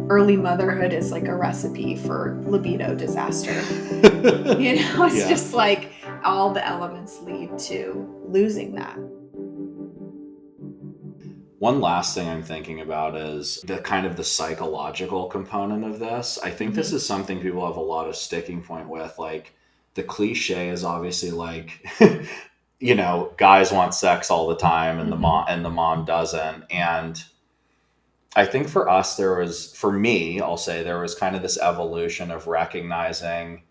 early motherhood is like a recipe for libido disaster. It's just like all the elements lead to losing that. One last thing I'm thinking about is the kind of the psychological component of this. I think this is something people have a lot of sticking point with. Like the cliche is obviously like, guys want sex all the time and the mom doesn't. And I think for me, I'll say there was kind of this evolution of recognizing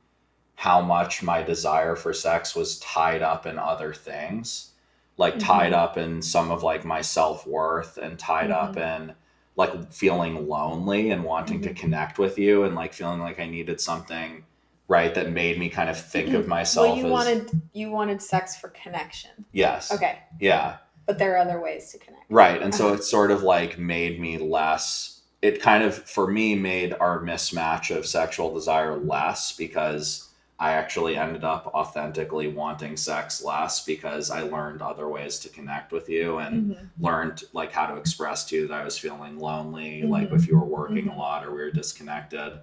how much my desire for sex was tied up in other things, like tied up in some of like my self-worth and tied up in like feeling lonely and wanting to connect with you and like feeling like I needed something, right, that made me kind of think of myself you wanted sex for connection. Yes. Okay. Yeah. But there are other ways to connect. Right. And so it sort of like made me less, it kind of, for me, made our mismatch of sexual desire less because I actually ended up authentically wanting sex less because I learned other ways to connect with you and learned like how to express to you that I was feeling lonely, like if you were working a lot or we were disconnected.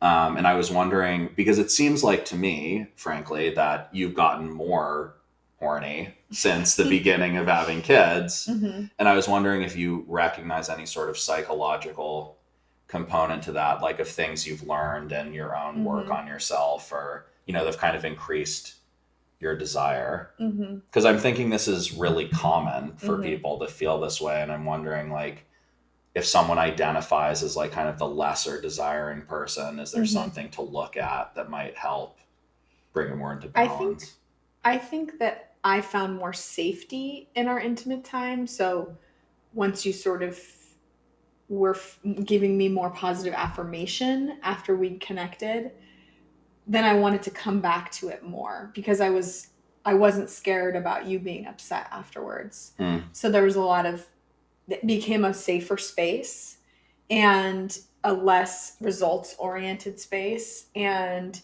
And I was wondering, because it seems like to me, frankly, that you've gotten more horny since the beginning of having kids. And I was wondering if you recognize any sort of psychological component to that, like of things you've learned and your own work on yourself or, they've kind of increased your desire. Because I'm thinking this is really common for people to feel this way. And I'm wondering like, if someone identifies as like kind of the lesser desiring person, is there something to look at that might help bring it more into balance? I think that I found more safety in our intimate time. So once you sort of were giving me more positive affirmation after we connected, then I wanted to come back to it more because I wasn't scared about you being upset afterwards. So there was it became a safer space and a less results oriented space. And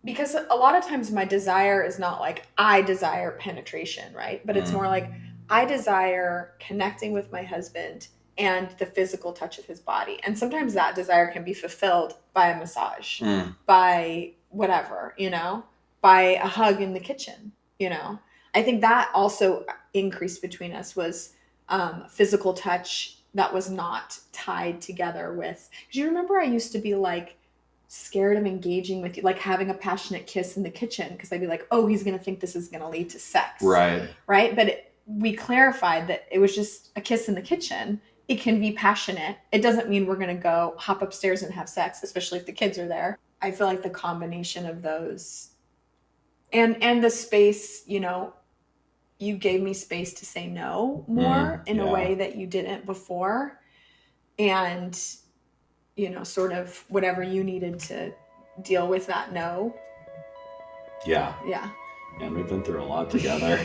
because a lot of times my desire is not like I desire penetration, right? But it's more like I desire connecting with my husband and the physical touch of his body. And sometimes that desire can be fulfilled by a massage, by whatever, by a hug in the kitchen, I think that also increased between us was physical touch that was not tied together with, do you remember I used to be like scared of engaging with you, like having a passionate kiss in the kitchen because I'd be like, oh, he's going to think this is going to lead to sex. Right. But we clarified that it was just a kiss in the kitchen. It can be passionate. It doesn't mean we're going to go hop upstairs and have sex, especially if the kids are there. I feel like the combination of those and the space, you gave me space to say no more in a way that you didn't before. And, sort of whatever you needed to deal with that no. Yeah. Yeah. And we've been through a lot together.